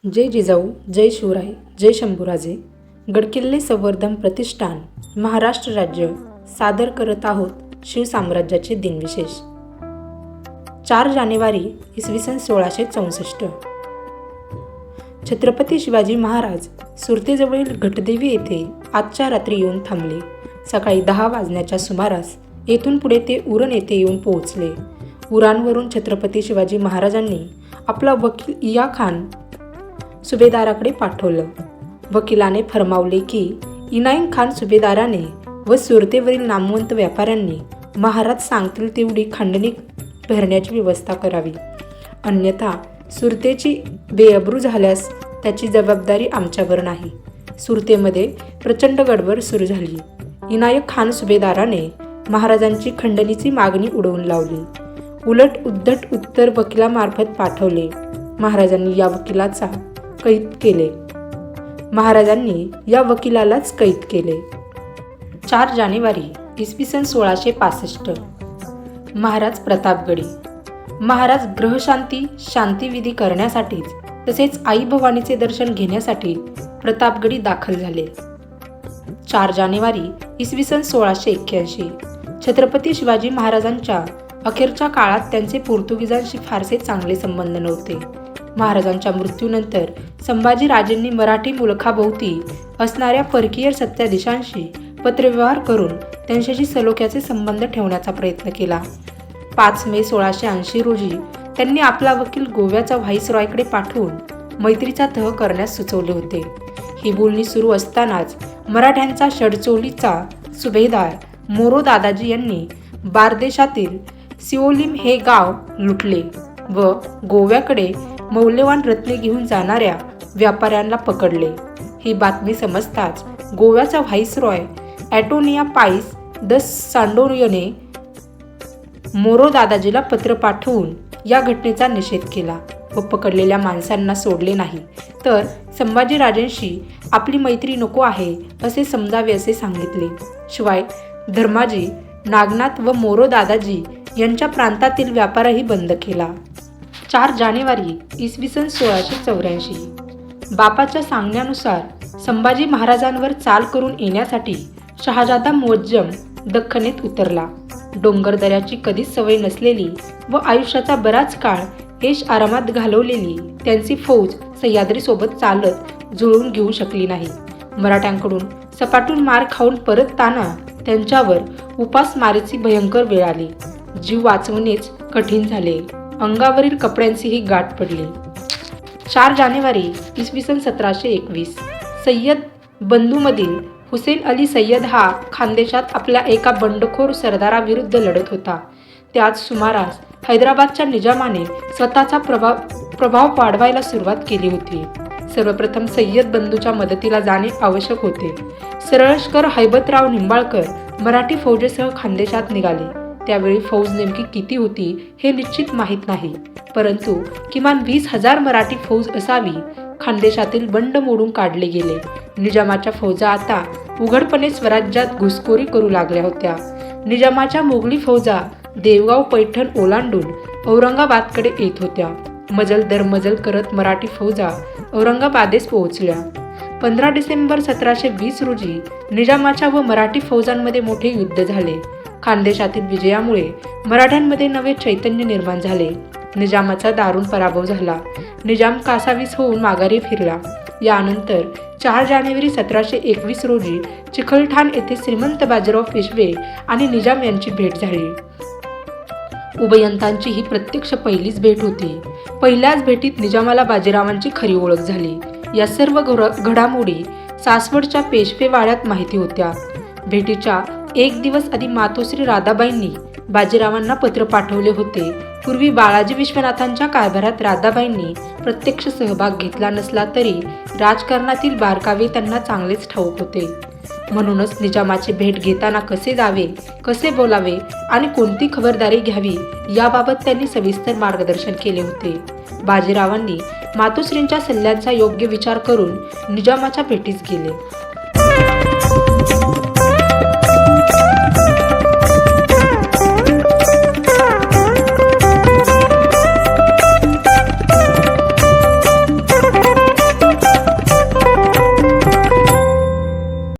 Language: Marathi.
जय जिजाऊ, जय शिवराय, जय शंभूराजे. गडकिल्ले संवर्धन प्रतिष्ठान महाराष्ट्र राज्य सादर करत आहोत शिवसाम्राज्याचे दिनविशेष. 4 जानेवारी इसवी सन 1664. छत्रपती शिवाजी महाराज सुरतेजवळील घटदेवी येथे आजच्या रात्री येऊन थांबले. सकाळी 10 वाजण्याच्या सुमारास येथून पुढे ते उरण येथे येऊन पोहोचले. उरणवरून छत्रपती शिवाजी महाराजांनी आपला वकील इया खान सुभेदाराकडे पाठवलं. वकिलाने फरमावले की इनायत खान सुभेदाराने व सुरतेवरील नामवंत व्यापाऱ्यांनी महाराज सांगतील तेवढी खंडणी भरण्याची व्यवस्था करावी, अन्यथा सुरतेची बेअब्रू झाल्यास त्याची जबाबदारी आमच्यावर नाही. सुरतेमध्ये प्रचंड गडबड सुरू झाली. इनायत खान सुभेदाराने महाराजांची खंडणीची मागणी उडवून लावली. उलट उद्धट उत्तर वकिलामार्फत पाठवले. महाराजांनी या वकिलाचा कैद केले. वकिलालाच कैद केले. 4 जानेवारी इसवी सन 1665. महाराज प्रतापगडी. महाराज ग्रहशांती शांतिविधी करण्यासाठीच तसेच आई भवानीचे दर्शन घेण्यासाठी प्रतापगडी दाखल झाले. 4 जानेवारी इसवी सन 1681. छत्रपती शिवाजी महाराजांच्या अखेरच्या काळात त्यांचे पोर्तुगीजांशी फारसे चांगले संबंध नव्हते. महाराजांच्या मृत्यूनंतर संभाजीराजेंनी मराठी मुलखाभोवती असणाऱ्या परकीय सत्ताधीशांशी पत्रव्यवहार करून त्यांच्याशी सलोख्याचे संबंध ठेवण्याचा प्रयत्न केला. 5 मे 1680 रोजी त्यांनी आपला वकील गोव्याच्या व्हाईसरॉयकडे पाठवून मैत्रीचा तह करण्यास सुचवले होते. ही बोलणी सुरू असतानाच मराठ्यांचा षडचोलीचा सुभेदार मोरो दादाजी यांनी बारदेशातील सिओलिम हे गाव लुटले व गोव्याकडे मौल्यवान रत्ने घेऊन जाणाऱ्या व्यापाऱ्यांना पकडले. ही बातमी समजताच गोव्याचा व्हाईसरॉय अँटोनिया पाईस द सांडोरियने मोरो दादाजीला पत्र पाठवून या घटनेचा निषेध केला व पकडलेल्या माणसांना सोडले नाही, तर संभाजीराजेंशी आपली मैत्री नको आहे असे समजावे असे सांगितले. शिवाय धर्माजी, नागनाथ व मोरो दादाजी यांच्या प्रांतातील व्यापारही बंद केला. 4 जानेवारी इसवी सन 1684. बापाच्या सांगण्यानुसार संभाजी महाराजांवर चाल करून येण्यासाठी शहाजादा मुअज्जम दख्खनेत उतरला. डोंगरदऱ्याची कधीच सवय नसलेली व आयुष्याचा बराच काळ ऐश आरामात घालवलेली त्यांची फौज सह्याद्रीसोबत चालत जुळवून घेऊ शकली नाही. मराठ्यांकडून सपाटून मार खाऊन परतताना त्यांच्यावर उपासमारीची भयंकर वेळ आली. जीव वाचवणेच कठीण झाले. अंगावरील कपड्यांचीही गाठ पडली. 4 जानेवारी इसवी सन 1721. सय्यद बंधूमधील हुसेन अली सय्यद हा खानदेशात आपल्या एका बंडखोर सरदाराविरुद्ध लढत होता. त्याच सुमारास हैदराबादच्या निजामाने स्वतःचा प्रभाव वाढवायला सुरुवात केली होती. सर्वप्रथम सय्यद बंधूच्या मदतीला जाणे आवश्यक होते. सरळशकर हैबतराव निंबाळकर मराठी फौजेसह खानदेशात निघाले. त्यावेळी फौज नेमकी किती होती हे निश्चित माहीत नाही, परंतु किमान 20,000 मराठी फौज असावी. खानदेशातील बंड मोडून काढले गेले. निजामाच्या फौजा आता उघडपणे स्वराज्यात घुसखोरी करू लागल्या होत्या. निजामाच्या मोगली फौजा देवगाव पैठण ओलांडून औरंगाबादकडे येत होत्या. मजल दर मजल करत मराठी फौजा औरंगाबादेस पोहोचल्या. 15 डिसेंबर 1720 रोजी निजामाच्या व मराठी फौजांमध्ये मोठे युद्ध झाले. खानदेशातील विजयामुळे मराठ्यांमध्ये नवे चैतन्य निर्माण झाले. निजामाचा दारुण पराभव झाला. निजाम कासावीस होऊन माघारी फिरला. यानंतर 4 जानेवारी 1721 रोजी चिखलठाण येथे श्रीमंत बाजीराव पेशवे आणि निजाम यांची भेट झाली. उभयंतांची ही प्रत्यक्ष पहिलीच भेट होती. पहिल्याच भेटीत निजामाला बाजीरावांची खरी ओळख झाली. या सर्व घडामोडी सासवडच्या पेशवे वाड्यात माहिती होत्या. भेटीच्या 1 दिवस आधी मातोश्री राधाबाईंनी बाजीरावांना पत्र पाठवले होते. पूर्वी बाळाजी विश्वनाथांच्या कारभारात राधाबाईंनी प्रत्यक्ष सहभाग घेतला नसला तरी राजकारणातील बारकावे त्यांना चांगलेच ठाऊक होते. म्हणूनच निजामाची भेट घेताना कसे जावे, कसे बोलावे आणि कोणती खबरदारी घ्यावी याबाबत त्यांनी सविस्तर मार्गदर्शन केले होते. बाजीरावांनी मातोश्रींच्या सल्ल्यांचा योग्य विचार करून निजामाच्या भेटीस गेले.